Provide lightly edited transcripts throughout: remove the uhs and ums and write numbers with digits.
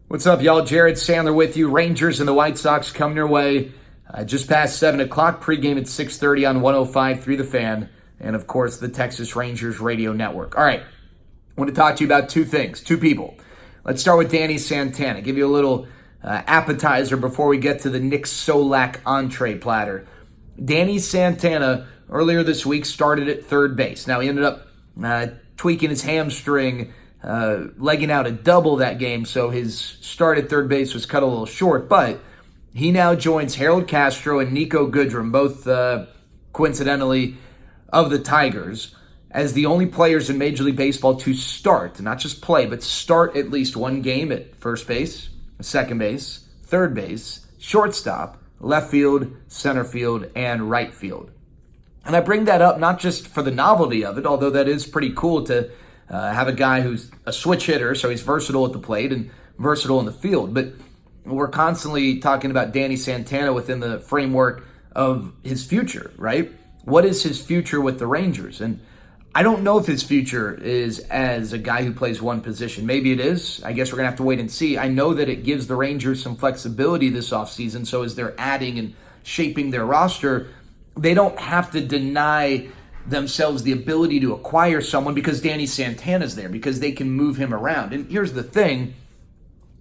What's up, y'all? Jared Sandler with you. Rangers and the White Sox coming your way just past 7 o'clock. Pregame at 6:30 on 105.3 The Fan. And, of course, the Texas Rangers radio network. All right, I want to talk to you about two things, two people. Let's start with Danny Santana. Give you a little appetizer before we get to the Nick Solak entree platter. Danny Santana, earlier this week, started at third base. Now, he ended up tweaking his hamstring, legging out a double that game, so his start at third base was cut a little short, but he now joins Harold Castro and Nico Goodrum, both coincidentally of the Tigers, as the only players in Major League Baseball to start, not just play, but start at least one game at first base, second base, third base, shortstop, left field, center field, and right field. And I bring that up not just for the novelty of it, although that is pretty cool to have a guy who's a switch hitter, so he's versatile at the plate and versatile in the field. But we're constantly talking about Danny Santana within the framework of his future, right? What is his future with the Rangers? And I don't know if his future is as a guy who plays one position. Maybe it is. I guess we're going to have to wait and see. I know that it gives the Rangers some flexibility this offseason, so as they're adding and shaping their roster, they don't have to deny themselves the ability to acquire someone because Danny Santana's there, because they can move him around. And here's the thing.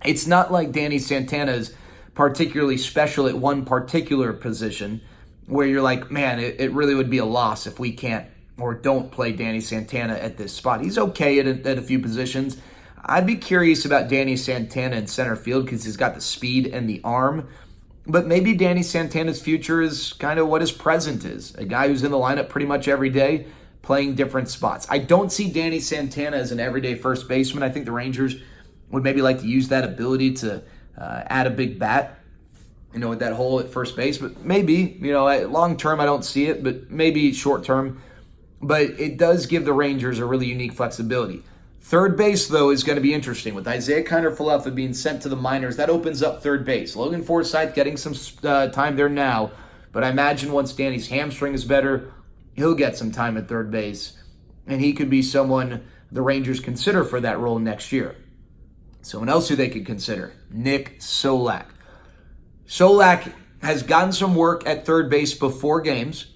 It's not like Danny Santana is particularly special at one particular position where you're like, man, it really would be a loss if we can't or don't play Danny Santana at this spot. He's okay at a few positions. I'd be curious about Danny Santana in center field because he's got the speed and the arm. But maybe Danny Santana's future is kind of what his present is. A guy who's in the lineup pretty much every day, playing different spots. I don't see Danny Santana as an everyday first baseman. I think the Rangers would maybe like to use that ability to add a big bat, with that hole at first base. But maybe, long term I don't see it, but maybe short term. But it does give the Rangers a really unique flexibility. Third base, though, is going to be interesting. With Isaiah Kiner-Falefa being sent to the minors, that opens up third base. Logan Forsythe getting some time there now, but I imagine once Danny's hamstring is better, he'll get some time at third base, and he could be someone the Rangers consider for that role next year. Someone else who they could consider, Nick Solak. Solak has gotten some work at third base before games.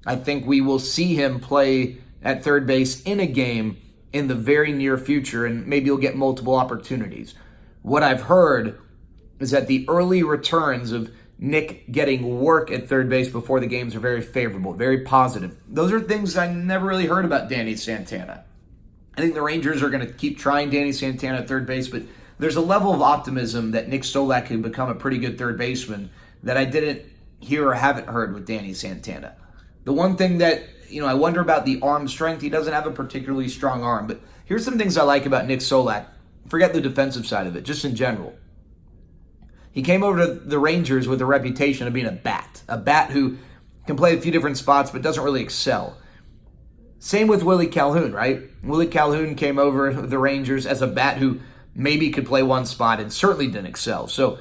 I think we will see him play at third base in a game in the very near future, and maybe he'll get multiple opportunities. What I've heard is that the early returns of Nick getting work at third base before the games are very favorable, very positive. Those are things I never really heard about Danny Santana. I think the Rangers are going to keep trying Danny Santana at third base, but there's a level of optimism that Nick Solak can become a pretty good third baseman that I didn't hear or haven't heard with Danny Santana. The one thing that, I wonder about the arm strength. He doesn't have a particularly strong arm, but here's some things I like about Nick Solak. Forget the defensive side of it, just in general. He came over to the Rangers with a reputation of being a bat who can play a few different spots but doesn't really excel. Same with Willie Calhoun, right? Willie Calhoun came over with the Rangers as a bat who maybe could play one spot and certainly didn't excel. So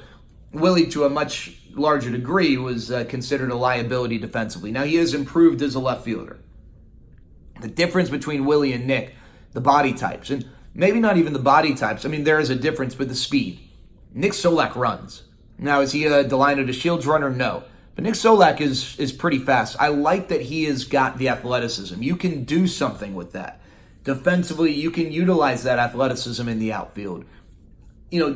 Willie, to a much larger degree, was considered a liability defensively. Now, he has improved as a left fielder. The difference between Willie and Nick, the body types, and maybe not even the body types. I mean, there is a difference, but the speed. Nick Solak runs. Now, is he a Delino DeShields runner? No. But Nick Solak is pretty fast. I like that he has got the athleticism. You can do something with that. Defensively, you can utilize that athleticism in the outfield.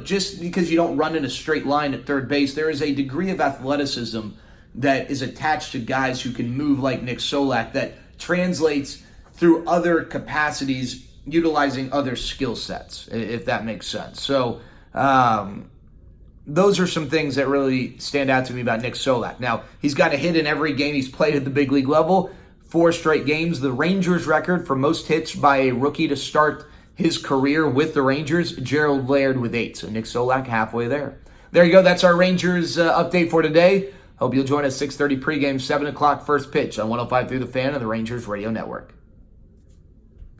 Just because you don't run in a straight line at third base, there is a degree of athleticism that is attached to guys who can move like Nick Solak that translates through other capacities, utilizing other skill sets, if that makes sense. So those are some things that really stand out to me about Nick Solak. Now, he's got a hit in every game he's played at the big league level, 4 straight games. The Rangers' record for most hits by a rookie to start his career with the Rangers, Gerald Laird with 8. So Nick Solak halfway there. There you go. That's our Rangers update for today. Hope you'll join us 6:30 pregame, 7 o'clock first pitch on 105 through the Fan and the Rangers Radio Network.